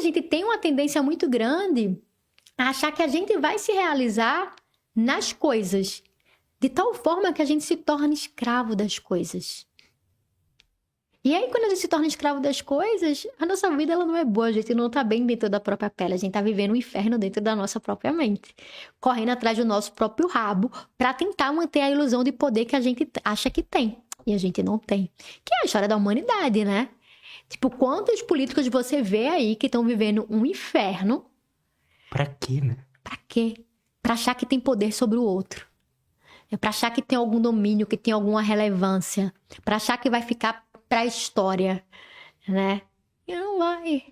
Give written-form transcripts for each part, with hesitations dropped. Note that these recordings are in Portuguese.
gente tem uma tendência muito grande a achar que a gente vai se realizar nas coisas, de tal forma que a gente se torna escravo das coisas. E aí, quando a gente se torna escravo das coisas, a nossa vida ela não é boa, a gente não tá bem dentro da própria pele, a gente tá vivendo um inferno dentro da nossa própria mente, correndo atrás do nosso próprio rabo para tentar manter a ilusão de poder que a gente acha que tem, e a gente não tem. Que é a história da humanidade, né? Tipo, quantos políticos você vê aí que estão vivendo um inferno? Pra quê, né? Pra quê? Pra achar que tem poder sobre o outro. É pra achar que tem algum domínio, que tem alguma relevância. Pra achar que vai ficar pra história, né? E não vai.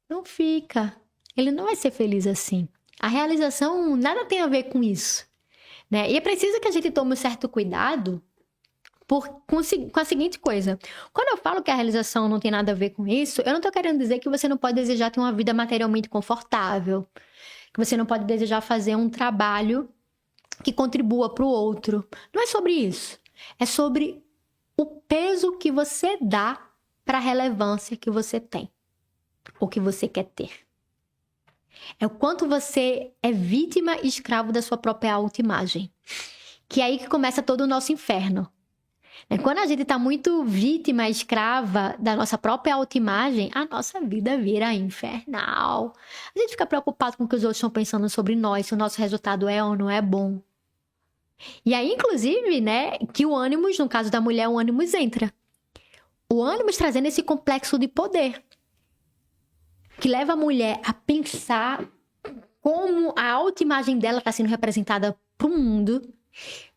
Não fica. Ele não vai ser feliz assim. A realização nada tem a ver com isso, né? E é preciso que a gente tome um certo cuidado com a seguinte coisa. Quando eu falo que a realização não tem nada a ver com isso, eu não tô querendo dizer que você não pode desejar ter uma vida materialmente confortável, que você não pode desejar fazer um trabalho que contribua para o outro. Não é sobre isso. É sobre o peso que você dá para a relevância que você tem, ou que você quer ter. É o quanto você é vítima e escravo da sua própria autoimagem. Que é aí que começa todo o nosso inferno. Quando a gente está muito vítima, escrava da nossa própria autoimagem, a nossa vida vira infernal. A gente fica preocupado com o que os outros estão pensando sobre nós, se o nosso resultado é ou não é bom. E aí, inclusive, né, que o ânimos, no caso da mulher, o ânimos entra. O ânimos trazendo esse complexo de poder, que leva a mulher a pensar como a autoimagem dela está sendo representada para o mundo,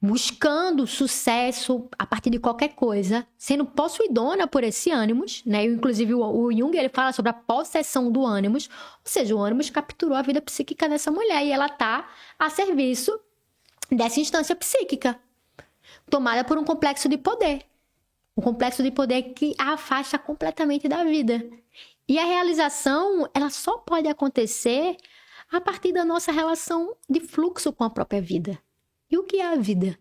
buscando sucesso a partir de qualquer coisa, sendo possuidona por esse ânimos, né? Inclusive, o Jung, ele fala sobre a possessão do ânimos, ou seja, o ânimos capturou a vida psíquica dessa mulher e ela está a serviço dessa instância psíquica, tomada por um complexo de poder. Um complexo de poder que a afasta completamente da vida. E a realização, ela só pode acontecer a partir da nossa relação de fluxo com a própria vida. E o que é a vida?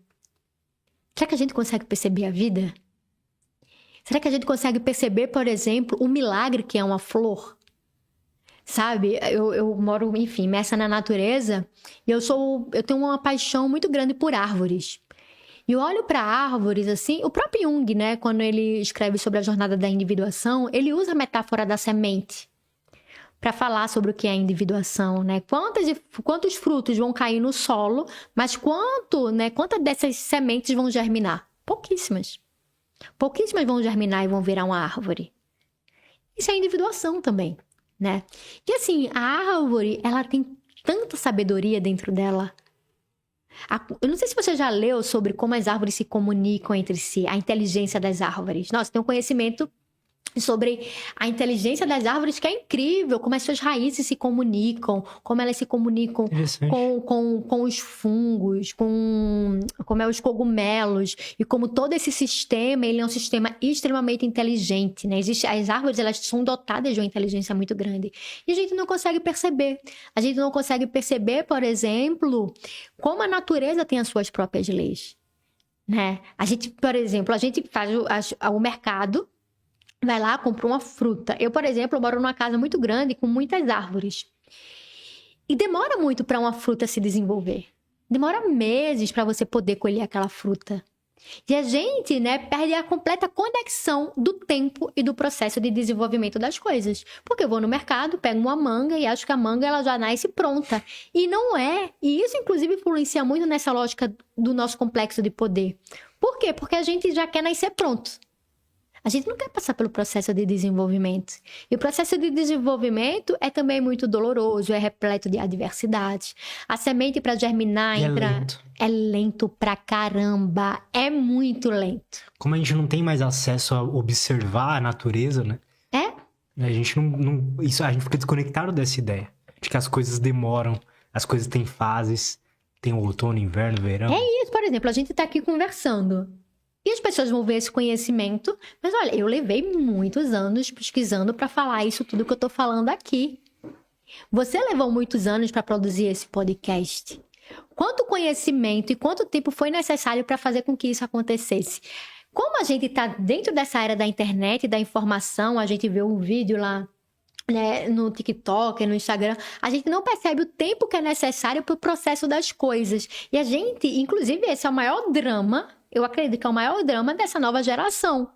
Será que a gente consegue perceber a vida? Será que a gente consegue perceber, por exemplo, o milagre que é uma flor? Sabe, eu moro, enfim, imersa na natureza e eu tenho uma paixão muito grande por árvores. E eu olho para árvores, assim, o próprio Jung, né, quando ele escreve sobre a jornada da individuação, ele usa a metáfora da semente para falar sobre o que é a individuação, né? Quantos frutos vão cair no solo, mas quantas dessas sementes vão germinar? Pouquíssimas. Pouquíssimas vão germinar e vão virar uma árvore. Isso é individuação também, né? E assim, a árvore, ela tem tanta sabedoria dentro dela. Eu não sei se você já leu sobre como as árvores se comunicam entre si, a inteligência das árvores. Nossa, tem um conhecimento sobre a inteligência das árvores que é incrível, como as suas raízes se comunicam, como elas se comunicam com os fungos, como os cogumelos, e como todo esse sistema, ele é um sistema extremamente inteligente, né? As árvores, elas são dotadas de uma inteligência muito grande, e a gente não consegue perceber. A gente não consegue perceber, por exemplo, como a natureza tem as suas próprias leis, né? A gente, por exemplo, a gente faz o mercado, vai lá, compra uma fruta. Eu, por exemplo, moro numa casa muito grande com muitas árvores. E demora muito para uma fruta se desenvolver. Demora meses para você poder colher aquela fruta. E a gente, né, perde a completa conexão do tempo e do processo de desenvolvimento das coisas. Porque eu vou no mercado, pego uma manga e acho que a manga ela já nasce pronta. E não é. E isso, inclusive, influencia muito nessa lógica do nosso complexo de poder. Por quê? Porque a gente já quer nascer pronto. A gente não quer passar pelo processo de desenvolvimento. E o processo de desenvolvimento é também muito doloroso, é repleto de adversidades. A semente para germinar é lento pra caramba. É muito lento. Como a gente não tem mais acesso a observar a natureza, né? A gente a gente fica desconectado dessa ideia. De que as coisas demoram, as coisas têm fases. Tem o outono, inverno, verão. É isso, por exemplo, a gente tá aqui conversando. E as pessoas vão ver esse conhecimento. Mas olha, eu levei muitos anos pesquisando para falar isso tudo que eu tô falando aqui. Você levou muitos anos para produzir esse podcast. Quanto conhecimento e quanto tempo foi necessário para fazer com que isso acontecesse? Como a gente tá dentro dessa era da internet, da informação, a gente vê um vídeo lá né, no TikTok, no Instagram, a gente não percebe o tempo que é necessário para o processo das coisas. E a gente, inclusive, esse é o maior drama, eu acredito que é o maior drama dessa nova geração.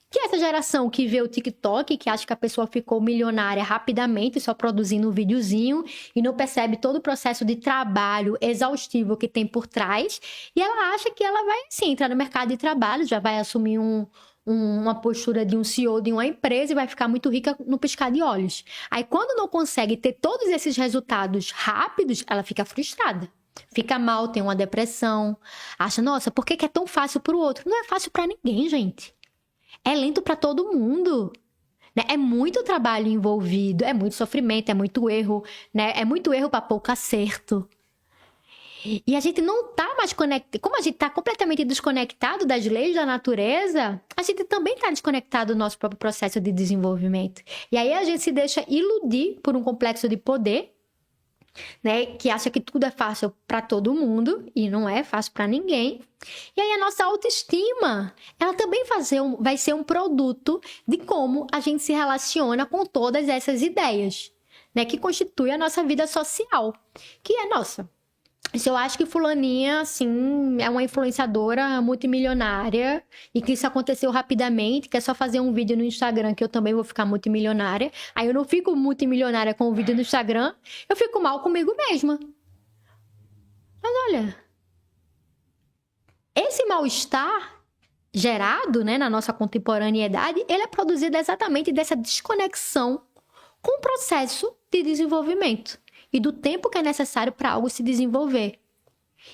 Que é essa geração que vê o TikTok, que acha que a pessoa ficou milionária rapidamente, só produzindo um videozinho, e não percebe todo o processo de trabalho exaustivo que tem por trás. E ela acha que ela vai, sim, entrar no mercado de trabalho, já vai assumir uma postura de um CEO de uma empresa e vai ficar muito rica no piscar de olhos. Aí, quando não consegue ter todos esses resultados rápidos, ela fica frustrada. Fica mal, tem uma depressão. Acha, nossa, por que é tão fácil para o outro? Não é fácil para ninguém, gente. É lento para todo mundo, né? É muito trabalho envolvido, é muito sofrimento, é muito erro, né? É muito erro para pouco acerto. E a gente não tá mais conectado. Como a gente tá completamente desconectado das leis da natureza, a gente também tá desconectado do nosso próprio processo de desenvolvimento. E aí a gente se deixa iludir por um complexo de poder, né, que acha que tudo é fácil para todo mundo e não é fácil para ninguém. E aí a nossa autoestima, ela também vai ser um produto de como a gente se relaciona com todas essas ideias, né, que constitui a nossa vida social, que é nossa. Se eu acho que fulaninha, assim, é uma influenciadora multimilionária e que isso aconteceu rapidamente, que é só fazer um vídeo no Instagram que eu também vou ficar multimilionária. Aí eu não fico multimilionária com o vídeo no Instagram, eu fico mal comigo mesma. Mas olha, esse mal-estar gerado, né, na nossa contemporaneidade, ele é produzido exatamente dessa desconexão com o processo de desenvolvimento e do tempo que é necessário para algo se desenvolver.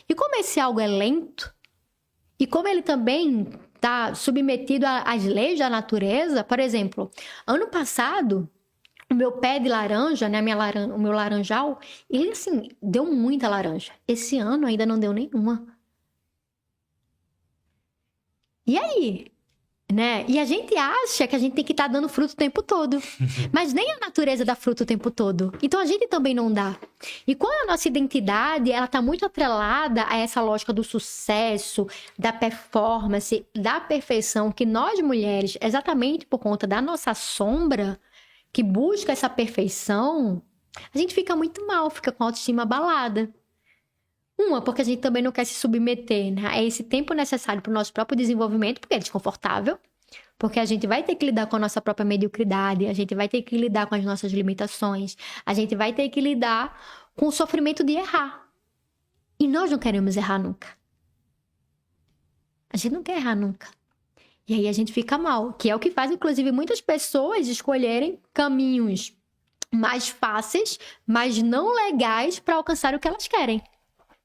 E como esse algo é lento, e como ele também está submetido às leis da natureza, por exemplo, ano passado, o meu pé de laranja, né, o meu laranjal, ele, assim, deu muita laranja. Esse ano ainda não deu nenhuma. E aí? Né? E a gente acha que a gente tem que estar dando fruto o tempo todo. Mas nem a natureza dá fruto o tempo todo. Então a gente também não dá. E quando a nossa identidade, ela está muito atrelada a essa lógica do sucesso, da performance, da perfeição, que nós mulheres, exatamente por conta da nossa sombra, que busca essa perfeição, a gente fica muito mal, fica com a autoestima abalada. Porque a gente também não quer se submeter, né, a esse tempo necessário para o nosso próprio desenvolvimento, porque é desconfortável, porque a gente vai ter que lidar com a nossa própria mediocridade, a gente vai ter que lidar com as nossas limitações, a gente vai ter que lidar com o sofrimento de errar. E nós não queremos errar nunca. A gente não quer errar nunca. E aí a gente fica mal, que é o que faz, inclusive, muitas pessoas escolherem caminhos mais fáceis, mas não legais para alcançar o que elas querem.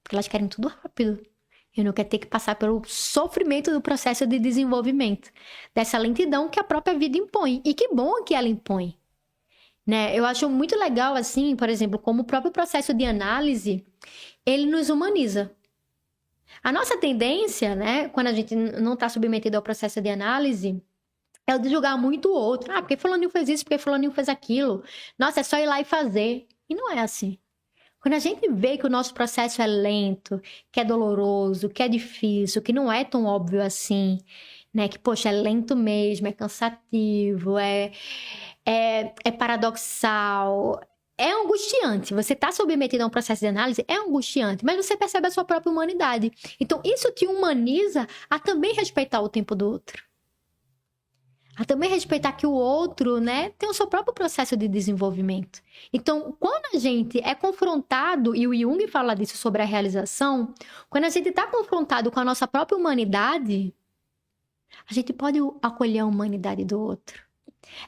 Porque elas querem tudo rápido. E não quer ter que passar pelo sofrimento do processo de desenvolvimento. Dessa lentidão que a própria vida impõe. E que bom que ela impõe. Né? Eu acho muito legal, assim, por exemplo, como o próprio processo de análise, ele nos humaniza. A nossa tendência, né, quando a gente não está submetido ao processo de análise, é o de julgar muito o outro. Porque fulaninho fez isso, porque fulaninho fez aquilo. Nossa, é só ir lá e fazer. E não é assim. Quando a gente vê que o nosso processo é lento, que é doloroso, que é difícil, que não é tão óbvio assim, né? Que, poxa, é lento mesmo, é cansativo, é paradoxal, é angustiante. Você está submetido a um processo de análise, é angustiante, mas você percebe a sua própria humanidade. Então, isso te humaniza a também respeitar o tempo do outro. A também respeitar que o outro, né, tem o seu próprio processo de desenvolvimento. Então, quando a gente é confrontado, e o Jung fala disso sobre a realização, quando a gente está confrontado com a nossa própria humanidade, a gente pode acolher a humanidade do outro.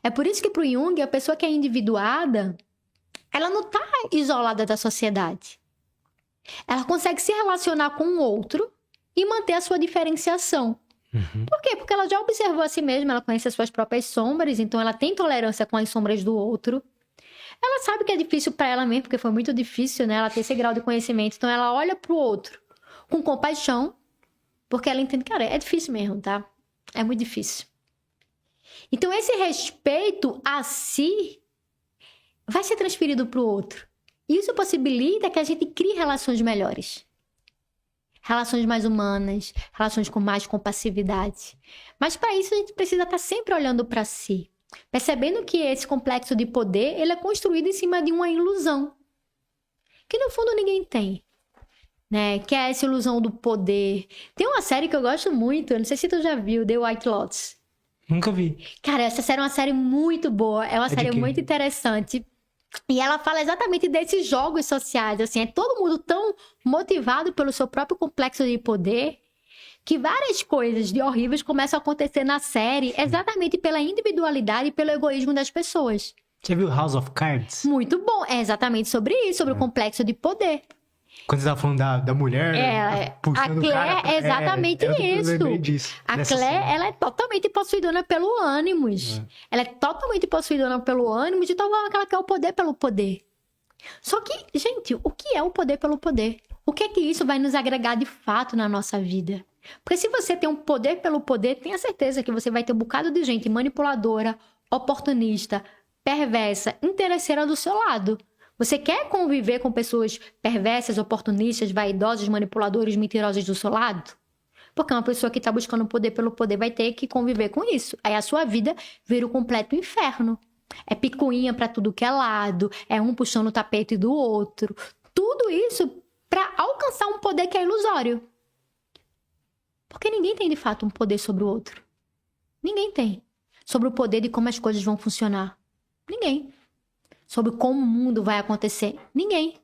É por isso que para o Jung, a pessoa que é individuada, ela não está isolada da sociedade. Ela consegue se relacionar com o outro e manter a sua diferenciação. Por quê? Porque ela já observou a si mesma, ela conhece as suas próprias sombras, então ela tem tolerância com as sombras do outro. Ela sabe que é difícil para ela mesmo, porque foi muito difícil, né? Ela ter esse grau de conhecimento, então ela olha pro outro com compaixão, porque ela entende, cara, é difícil mesmo, tá? É muito difícil. Então esse respeito a si vai ser transferido pro outro. Isso possibilita que a gente crie relações melhores. Relações mais humanas, relações com mais compassividade. Mas para isso a gente precisa estar sempre olhando para si. Percebendo que esse complexo de poder, ele é construído em cima de uma ilusão. Que no fundo ninguém tem. Né? Que é essa ilusão do poder. Tem uma série que eu gosto muito, eu não sei se tu já viu, The White Lotus. Nunca vi. Cara, essa série é uma série muito boa, é uma série muito interessante. E ela fala exatamente desses jogos sociais, assim, é todo mundo tão motivado pelo seu próprio complexo de poder que várias coisas de horríveis começam a acontecer na série exatamente pela individualidade e pelo egoísmo das pessoas. Você viu House of Cards? Muito bom, é exatamente sobre isso, sobre o complexo de poder. Quando você tava falando da mulher, a Claire é exatamente isso. Eu lembrei disso. A Claire, ela é totalmente possuidona pelo ânimos. Ela é totalmente possuidona pelo ânimos de tal forma que ela quer o poder pelo poder. Só que, gente, o que é o poder pelo poder? O que é que isso vai nos agregar de fato na nossa vida? Porque se você tem um poder pelo poder, tenha certeza que você vai ter um bocado de gente manipuladora, oportunista, perversa, interesseira do seu lado. Você quer conviver com pessoas perversas, oportunistas, vaidosas, manipuladores, mentirosas do seu lado? Porque uma pessoa que está buscando poder pelo poder vai ter que conviver com isso. Aí a sua vida vira um completo inferno. É picuinha para tudo que é lado, é um puxando o tapete do outro. Tudo isso para alcançar um poder que é ilusório. Porque ninguém tem de fato um poder sobre o outro. Ninguém tem. Sobre o poder de como as coisas vão funcionar. Ninguém. Sobre como o mundo vai acontecer. Ninguém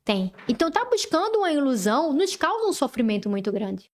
tem. Então, tá buscando uma ilusão nos causa um sofrimento muito grande.